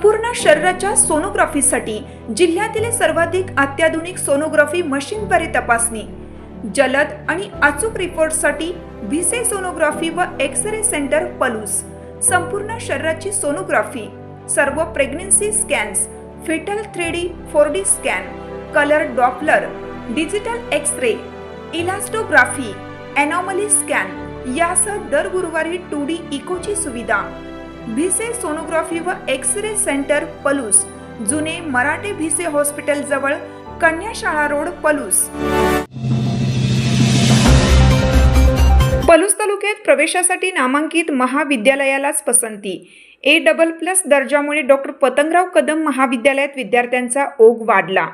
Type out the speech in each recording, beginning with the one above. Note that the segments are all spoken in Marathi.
संपूर्ण शरीराच्या सोनोग्राफीसाठी जिल्ह्यातील सर्वाधिक अत्याधुनिक सोनोग्राफी मशीनद्वारे तपासणी, जलद आणि अचूक रिपोर्टसाठी भिसे सोनोग्राफी व एक्स-रे सेंटर पलूस, संपूर्ण शरीराची सोनोग्राफी, सर्व pregnancy scans, fetal 3D 4D scan, colour Doppler, digital x ray, elastography, anomaly scan यासह दर गुरुवारी 2D इकोची सुविधा. भिसे सोनोग्राफी व एक्स-रे सेंटर पलूस, जुने मराठे भिसे हॉस्पिटल जवळ, कन्याशाळा रोड, पलूस. पलूस तालुक्यात प्रवेशासाठी नामांकित महाविद्यालयालाच पसंती. A++ दर्जामुळे डॉक्टर पतंगराव कदम महाविद्यालयात विद्यार्थ्यांचा ओघ वाढला.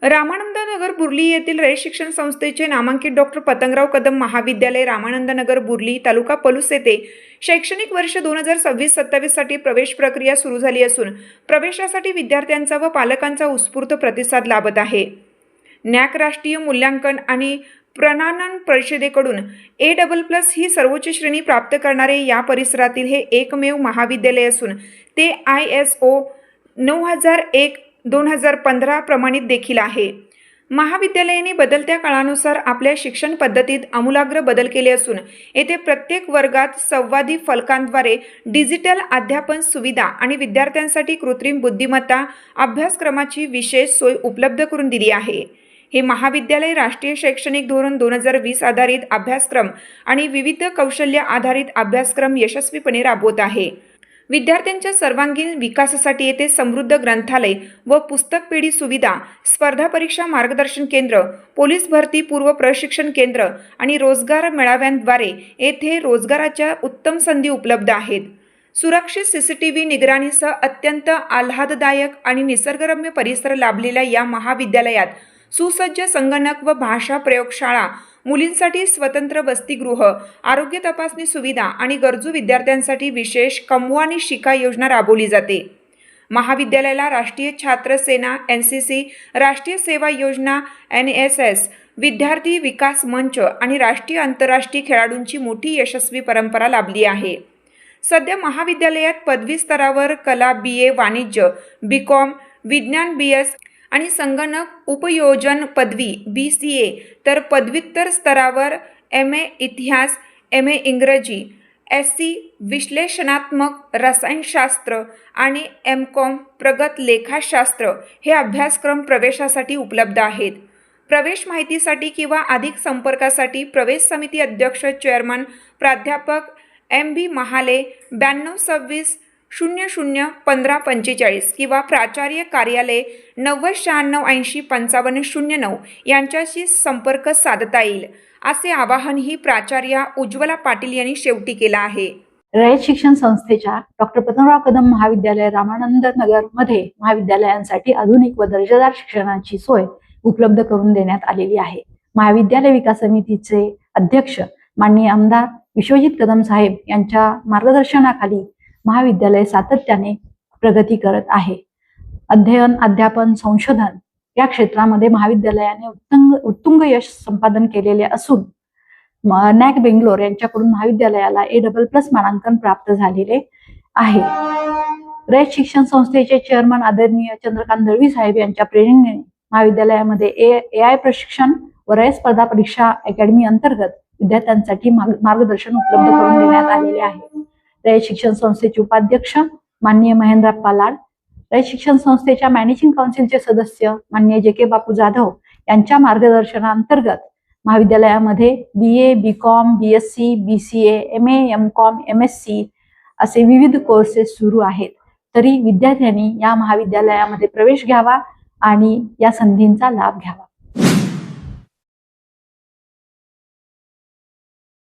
रामानंद नगर बुर्ली येथील रयत शिक्षण संस्थेचे नामांकित डॉक्टर पतंगराव कदम महाविद्यालय रामानंद नगर बुर्ली तालुका पलूस येथे शैक्षणिक वर्ष 2026-27 साठी प्रवेश प्रक्रिया सुरू झाली असून प्रवेशासाठी विद्यार्थ्यांचा व पालकांचा उत्स्फूर्त प्रतिसाद लाभत आहे. नॅक राष्ट्रीय मूल्यांकन आणि प्रमाणन परिषदेकडून A++ ही सर्वोच्च श्रेणी प्राप्त करणारे या परिसरातील हे एकमेव महाविद्यालय असून ते ISO 9001-2015 प्रमाणित देखील आहे. महाविद्यालयाने बदलत्या काळानुसार आपल्या शिक्षण पद्धतीत आमूलाग्र बदल केले असून येथे प्रत्येक वर्गात संवादी फलकांद्वारे डिजिटल अध्यापन सुविधा आणि विद्यार्थ्यांसाठी कृत्रिम बुद्धिमत्ता अभ्यासक्रमाची विशेष सोय उपलब्ध करून दिली आहे. हे महाविद्यालय राष्ट्रीय शैक्षणिक धोरण 2020 आधारित अभ्यासक्रम आणि विविध कौशल्य आधारित अभ्यासक्रम यशस्वीपणे राबवत आहे. विद्यार्थ्यांच्या सर्वांगीण विकासासाठी येथे समृद्ध ग्रंथालय व पुस्तक पेढी सुविधा, स्पर्धा परीक्षा मार्गदर्शन केंद्र, पोलीस भरती पूर्व प्रशिक्षण केंद्र आणि रोजगार मेळाव्यांद्वारे येथे रोजगाराच्या उत्तम संधी उपलब्ध आहेत. सुरक्षित CCTV निगराणीसह अत्यंत आल्हाददायक आणि निसर्गरम्य परिसर लाभलेल्या या महाविद्यालयात सुसज्ज संगणक व भाषा प्रयोगशाळा, मुलींसाठी स्वतंत्र वसतिगृह, आरोग्य तपासणी सुविधा आणि गरजू विद्यार्थ्यांसाठी विशेष कमवा आणि शिका योजना राबवली जाते. महाविद्यालयाला राष्ट्रीय छात्र सेना NCC, राष्ट्रीय सेवा योजना NSS, विद्यार्थी विकास मंच आणि राष्ट्रीय आंतरराष्ट्रीय खेळाडूंची मोठी यशस्वी परंपरा लाभली आहे. सध्या महाविद्यालयात पदवी स्तरावर कला BA वाणिज्य, BCom, विज्ञान BS आणि संगणक उपयोजन पदवी BCA, तर पदव्युत्तर स्तरावर MA इतिहास, MA इंग्रजी, SC विश्लेषणात्मक रसायनशास्त्र आणि MCom प्रगत लेखाशास्त्र हे अभ्यासक्रम प्रवेशासाठी उपलब्ध आहेत. प्रवेश माहितीसाठी किंवा अधिक संपर्कासाठी प्रवेश समिती अध्यक्ष चेअरमन प्राध्यापक MB महाले 9226001545 किंवा प्राचार्य कार्यालय 9096805509 यांच्याशी संपर्क साधता येईल, असे आवाहनही प्राचार्य उज्ज्वला पाटील यांनी शेवटी केलं आहे. रयत शिक्षण संस्थेच्या डॉक्टर पतंगराव कदम महाविद्यालय रामानंद नगर मध्ये महाविद्यालयांसाठी आधुनिक व दर्जेदार शिक्षणाची सोय उपलब्ध करून देण्यात आलेली आहे. महाविद्यालय विकास समितीचे अध्यक्ष माननीय आमदार विश्वजित कदम साहेब यांच्या मार्गदर्शनाखाली महाविद्यालय सातत्याने प्रगती करत आहे. अध्ययन, अध्यापन, संशोधन या क्षेत्रामध्ये महाविद्यालयाने उत्तुंग यश संपादन केलेले असून नॅक बेंगलोर यांच्याकडून महाविद्यालयाला A++ मानांकन प्राप्त झालेले आहे. रयत शिक्षण संस्थेचे चेअरमन आदरणीय चंद्रकांत दळवी साहेब यांच्या प्रेरणेने महाविद्यालयामध्ये AI प्रशिक्षण व रयत स्पर्धा परीक्षा अकॅडमी अंतर्गत विद्यार्थ्यांसाठी मार्गदर्शन उपलब्ध करून देण्यात आलेले आहे. रयत शिक्षण संस्थेचे उपाध्यक्ष माननीय महेंद्रप्पा लाड, रयत शिक्षण संस्थेच्या मॅनेजिंग काउन्सिलचे सदस्य माननीय JK बापू जाधव यांच्या मार्गदर्शनाअंतर्गत महाविद्यालयामध्ये BA, BCom, BSc, BCA, MA, MCom, MSc असे विविध कोर्सेस सुरू आहेत. तरी विद्यार्थ्यांनी या महाविद्यालयामध्ये प्रवेश घ्यावा आणि या संधींचा लाभ घ्यावा.